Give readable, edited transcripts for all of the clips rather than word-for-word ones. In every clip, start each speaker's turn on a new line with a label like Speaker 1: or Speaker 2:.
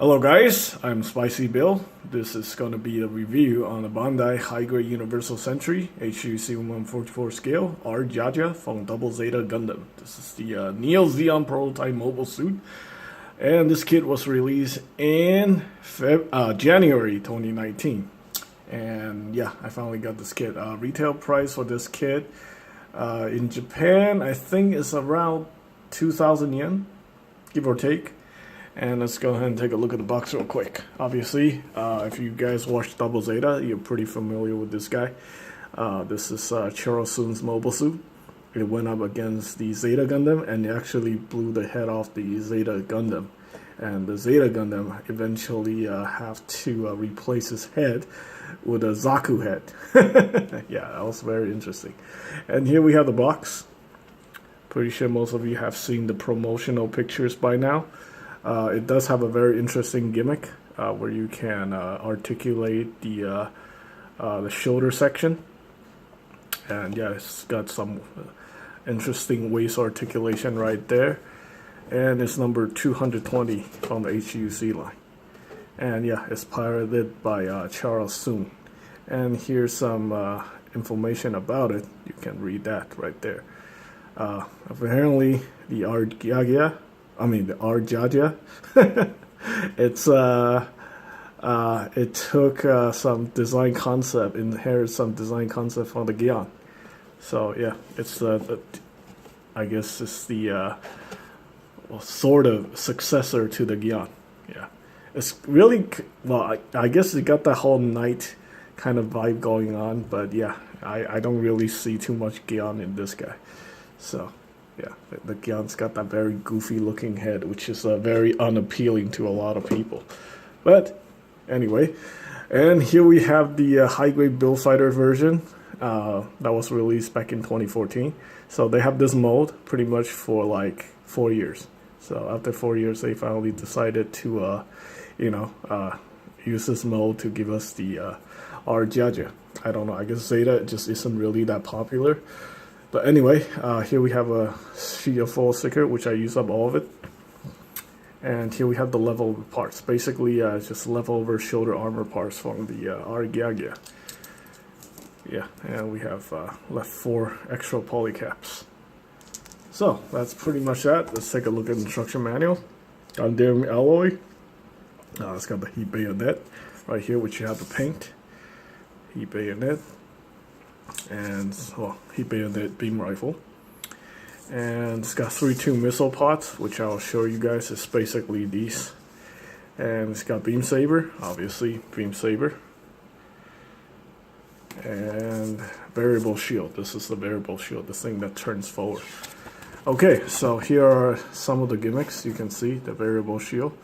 Speaker 1: Hello guys, I'm Spicy Bill. This is going to be a review on the Bandai High Grade Universal Century HGUC 144 scale R-Gyagya from Double Zeta Gundam. This is the Neo Zeon prototype mobile suit, and this kit was released in January 2019. And yeah, I finally got this kit. Retail price for this kit in Japan, I think is around 2,000 yen, give or take. And let's go ahead and take a look at the box real quick. Obviously, if you guys watched Double Zeta, you're pretty familiar with this guy. This is Chara Soon's mobile suit. It went up against the Zeta Gundam, and it actually blew the head off the Zeta Gundam. And the Zeta Gundam eventually have to replace his head with a Zaku head. Yeah, that was very interesting. And here we have the box. Pretty sure most of you have seen the promotional pictures by now. It does have a very interesting gimmick where you can articulate the shoulder section, and yeah, it's got some interesting waist articulation right there, and it's number 220 on the HGUC line, and yeah, it's piloted by Chara Soon, and here's some information about it. You can read that right there. Apparently, the R-Gyagya, the R-Jarja, it took some design concept, inherited some design concept from the Geymalk. So yeah, it's I guess it's the sort of successor to the Geymalk. Yeah, it's really well. I guess it got that whole knight kind of vibe going on, but yeah, I don't really see too much Geymalk in this guy. So. Yeah, the Geymalk's got that very goofy looking head, which is very unappealing to a lot of people. But anyway, and here we have the high grade Build Fighter version that was released back in 2014. So they have this mode pretty much for like 4 years. So after 4 years, they finally decided to, use this mode to give us the R-Gyagya. I don't know, I guess Zeta just isn't really that popular. But anyway, here we have a sheet of foil sticker, which I use up all of it. And here we have the leftover parts. Basically, just leftover shoulder armor parts from the R-Gyagya. Yeah, and we have left 4 extra polycaps. So, that's pretty much that. Let's take a look at the instruction manual. Gundam alloy. It's got the heat bayonet right here, which you have to paint. Heat bayonet. And heat bayonet beam rifle, and it's got 3-2 missile pods, which I'll show you guys. It's basically these, and it's got beam saber, obviously beam saber, and variable shield. This is the variable shield, the thing that turns forward. Okay, so here are some of the gimmicks. You can see the variable shield.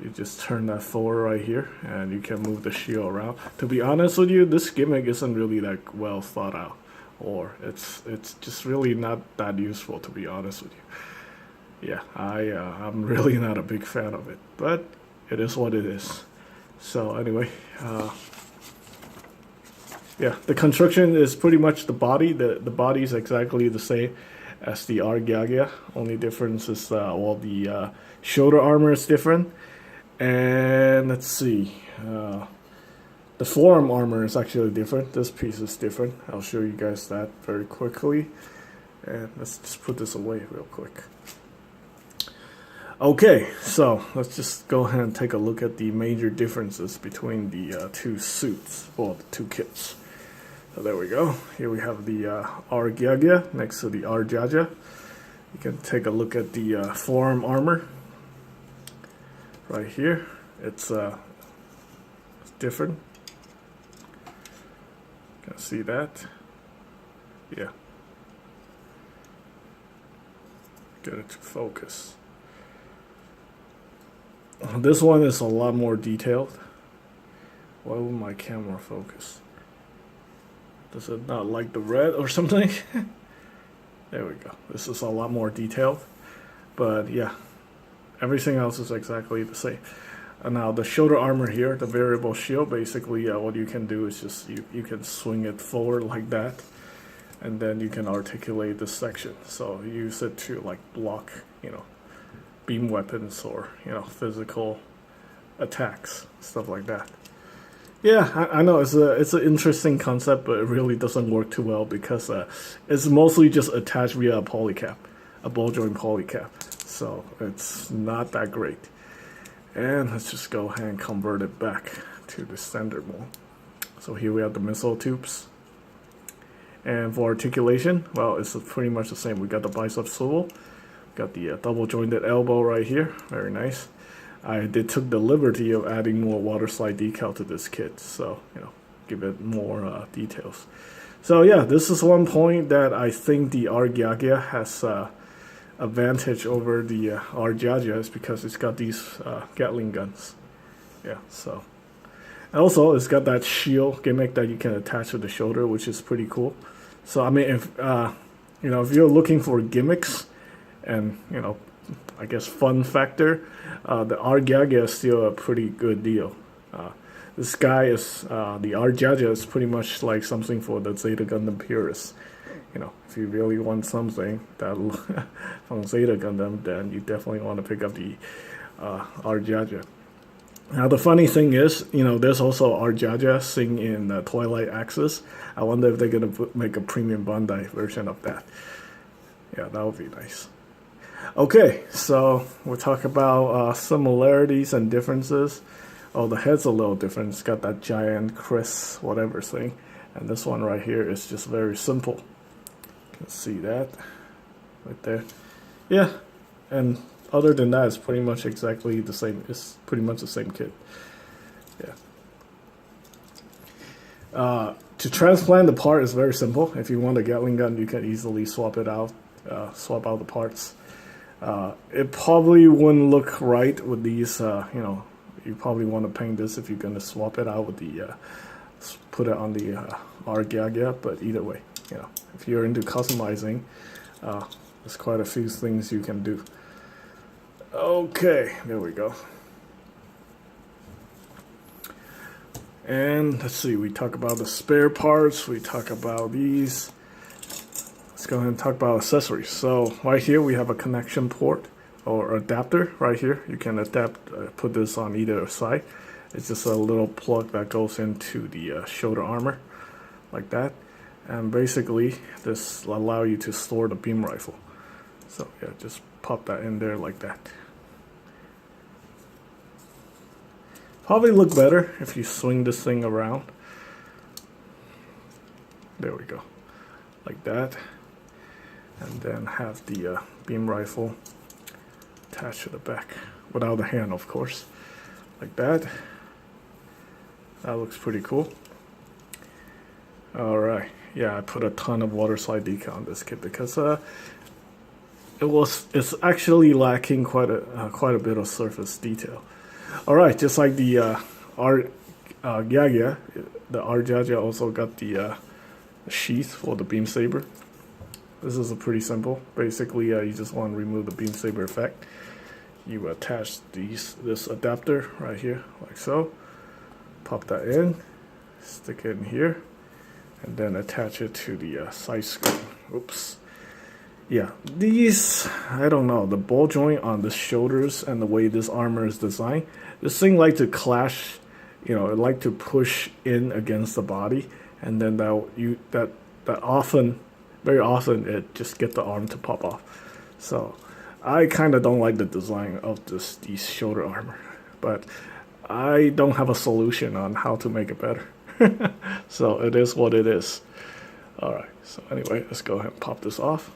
Speaker 1: You just turn that forward right here, and you can move the shield around. To be honest with you, this gimmick isn't really that well thought out, or it's just really not that useful, to be honest with you. Yeah, I'm really not a big fan of it, but it is what it is. So anyway, yeah, the construction is pretty much the body. The body is exactly the same as the R-Gyagya. Only difference is the shoulder armor is different. And let's see, the forearm armor is actually different. This piece is different. I'll show you guys that very quickly. And let's just put this away real quick. Okay, so let's just go ahead and take a look at the major differences between the two suits, or the two kits. So there we go. Here we have the R-Gyagya next to the R-Jarja. You can take a look at the forearm armor. Right here, it's different. You can see that. Yeah. Get it to focus. This one is a lot more detailed. Why would my camera focus? Does it not like the red or something? There we go. This is a lot more detailed. But yeah. Everything else is exactly the same. Now the shoulder armor here, the variable shield, basically what you can do is just you can swing it forward like that, and then you can articulate this section. So use it to like block, beam weapons or physical attacks, stuff like that. Yeah, I know it's an interesting concept, but it really doesn't work too well because it's mostly just attached via a polycap, a ball joint polycap. So it's not that great. And let's just go ahead and convert it back to the standard mode. So here we have the missile tubes. And for articulation, well, it's pretty much the same. We got the bicep swivel, got the double jointed elbow right here, very nice. I took the liberty of adding more water slide decal to this kit, so give it more details. So yeah, this is one point that I think the R-Gyagya has advantage over the R-Jarja is because it's got these Gatling guns. Yeah, so. And also, it's got that shield gimmick that you can attach to the shoulder, which is pretty cool. So I mean, if if you're looking for gimmicks and I guess fun factor, the R-Gyagya is still a pretty good deal. This guy is the R-Jarja is pretty much like something for the ZZ Gundam purists. If you really want something that from ZZ Gundam, then you definitely want to pick up the R-Jarja. Now the funny thing is, there's also R-Jarja sing in Twilight Axis. I wonder if they're gonna make a premium Bandai version of that. Yeah, that would be nice. Okay, so we'll talk about similarities and differences. Oh, the head's a little different. It's got that giant crest, whatever thing, and this one right here is just very simple. You can see that right there. Yeah, and other than that, it's pretty much exactly the same. It's pretty much the same kit. Yeah. To transplant the part is very simple. If you want a Gatling gun, you can easily swap it out, swap out the parts. It probably wouldn't look right with these. You probably want to paint this if you're gonna swap it out with the, put it on the R-Gyagya. But either way, if you're into customizing, there's quite a few things you can do. Okay, there we go. And let's see, we talk about the spare parts, we talk about these. Let's go ahead and talk about accessories. So right here we have a connection port or adapter right here. You can put this on either side. It's just a little plug that goes into the shoulder armor like that. And basically this will allow you to store the beam rifle. So yeah, just pop that in there like that. Probably look better if you swing this thing around. There we go, like that. And then have the beam rifle attached to the back, without the hand of course, like that. That looks pretty cool. Alright, yeah, I put a ton of water slide decal on this kit because it's actually lacking quite a bit of surface detail. Alright, just like the R-Gyagya, the R-Jarja also got the sheath for the beam saber. This is pretty simple. Basically, you just want to remove the beam saber effect. You attach this adapter right here, like so. Pop that in, stick it in here, and then attach it to the side screen. Oops. Yeah, these, I don't know, the ball joint on the shoulders and the way this armor is designed, this thing like to clash, it like to push in against the body, and then that often, very often, it just get the arm to pop off. So I kind of don't like the design of these shoulder armor, but I don't have a solution on how to make it better. So it is what it is. Alright, so anyway, let's go ahead and pop this off.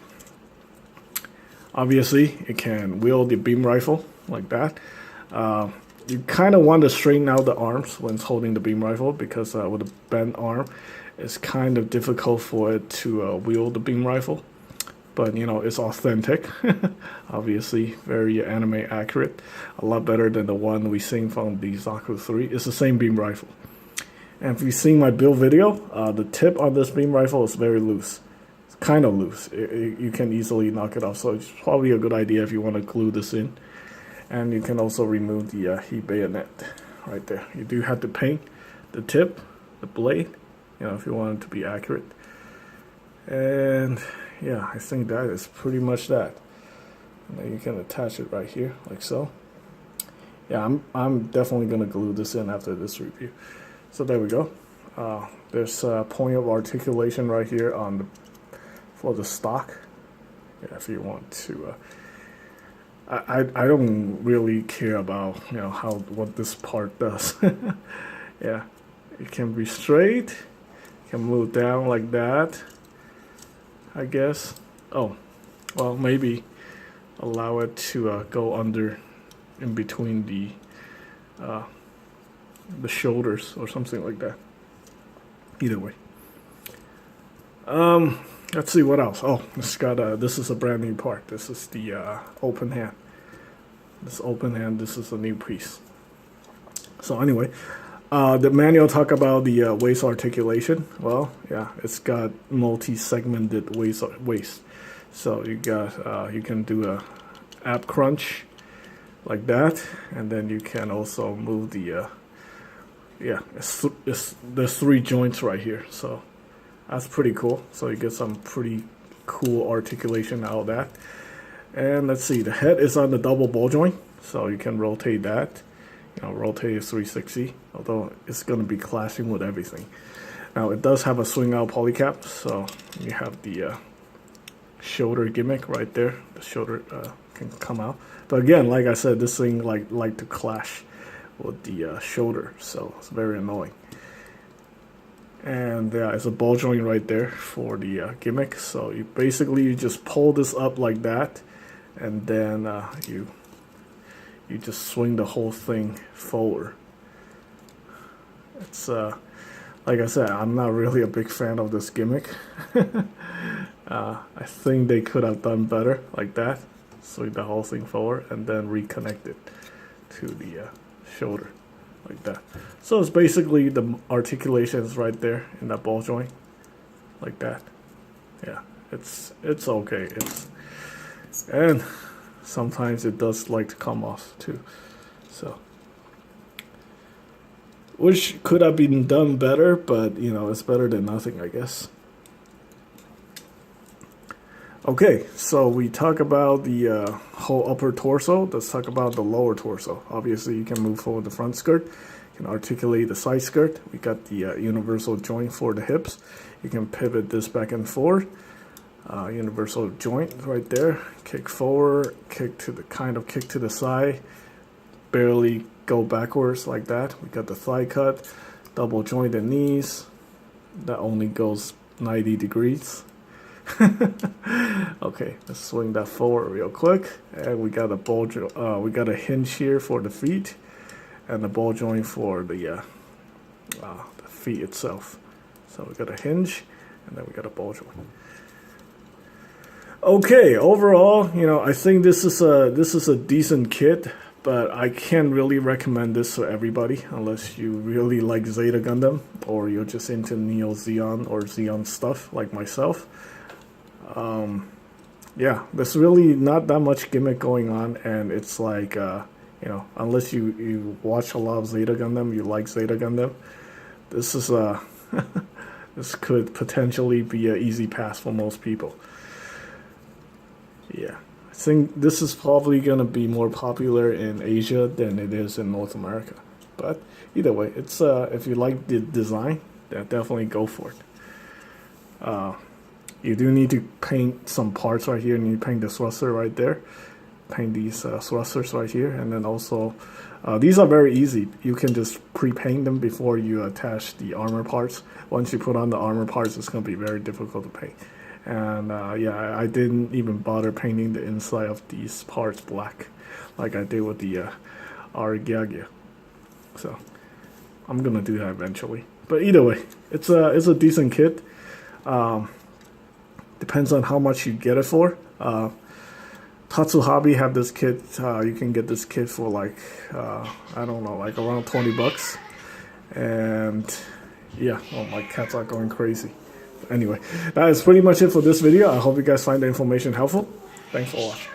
Speaker 1: Obviously, it can wield the beam rifle like that. You kind of want to straighten out the arms when it's holding the beam rifle because with a bent arm, it's kind of difficult for it to wield the beam rifle. But, it's authentic. Obviously, very anime accurate. A lot better than the one we seen from the Zaku 3. It's the same beam rifle. And if you've seen my build video, the tip on this beam rifle is very loose. Kind of loose. You can easily knock it off, so it's probably a good idea if you want to glue this in. And you can also remove the heat bayonet right there. You do have to paint the tip, the blade, if you want it to be accurate. And yeah, I think that is pretty much that. And then you can attach it right here, like so. yeah, I'm definitely gonna glue this in after this review. So there we go. There's a point of articulation right here on the for the stock. Yeah, if you want to. I don't really care about what this part does. Yeah, it can be straight. It can move down like that, I guess. Oh, well, maybe allow it to go under in between the shoulders or something like that. Either way. Let's see what else. Oh, this is a brand new part. This is the open hand. This open hand, this is a new piece. So anyway, the manual talk about the waist articulation. Well, yeah, it's got multi-segmented waist. So you got you can do a ab crunch like that, and then you can also move the there's 3 joints right here. So that's pretty cool. So you get some pretty cool articulation out of that. And let's see, the head is on the double ball joint, so you can rotate that. Rotate is 360, although it's going to be clashing with everything. Now it does have a swing out polycap, so you have the shoulder gimmick right there. The shoulder can come out, but again, like I said, this thing like to clash with the shoulder, so it's very annoying. And yeah, it's a ball joint right there for the gimmick. So you just pull this up like that, and then you just swing the whole thing forward. It's like I said, I'm not really a big fan of this gimmick. I think they could have done better like that. Swing the whole thing forward and then reconnect it to the shoulder like that. So it's basically the articulations right there in that ball joint like that. Yeah, it's okay. And sometimes it does like to come off too. So which could have been done better, but it's better than nothing, I guess. Okay, so we talk about the whole upper torso. Let's talk about the lower torso. Obviously, you can move forward the front skirt. You can articulate the side skirt. We got the universal joint for the hips. You can pivot this back and forth. Universal joint right there. Kick forward, kick to the side. Barely go backwards like that. We got the thigh cut, double jointed knees. That only goes 90 degrees. Okay, let's swing that forward real quick, and we got we got a hinge here for the feet, and the ball joint for the feet itself. So we got a hinge, and then we got a ball joint. Okay, overall, I think this is a decent kit, but I can't really recommend this to everybody unless you really like Zeta Gundam or you're just into Neo Zeon or Zeon stuff like myself. Yeah, there's really not that much gimmick going on, and it's like, unless you watch a lot of Zeta Gundam, you like Zeta Gundam, this is this could potentially be an easy pass for most people. Yeah, I think this is probably going to be more popular in Asia than it is in North America. But either way, it's if you like the design, then definitely go for it. You do need to paint some parts right here. You need to paint the thruster right there. Paint these thrusters right here. And then also, these are very easy. You can just pre-paint them before you attach the armor parts. Once you put on the armor parts, it's going to be very difficult to paint. And yeah, I didn't even bother painting the inside of these parts black like I did with the R-Gyagya. So I'm going to do that eventually. But either way, it's a decent kit. Depends on how much you get it for. Tatsu Hobby have this kit. You can get this kit for like I don't know, like around $20. And yeah, oh, my cats are going crazy. But anyway, that is pretty much it for this video. I hope you guys find the information helpful. Thanks for watching.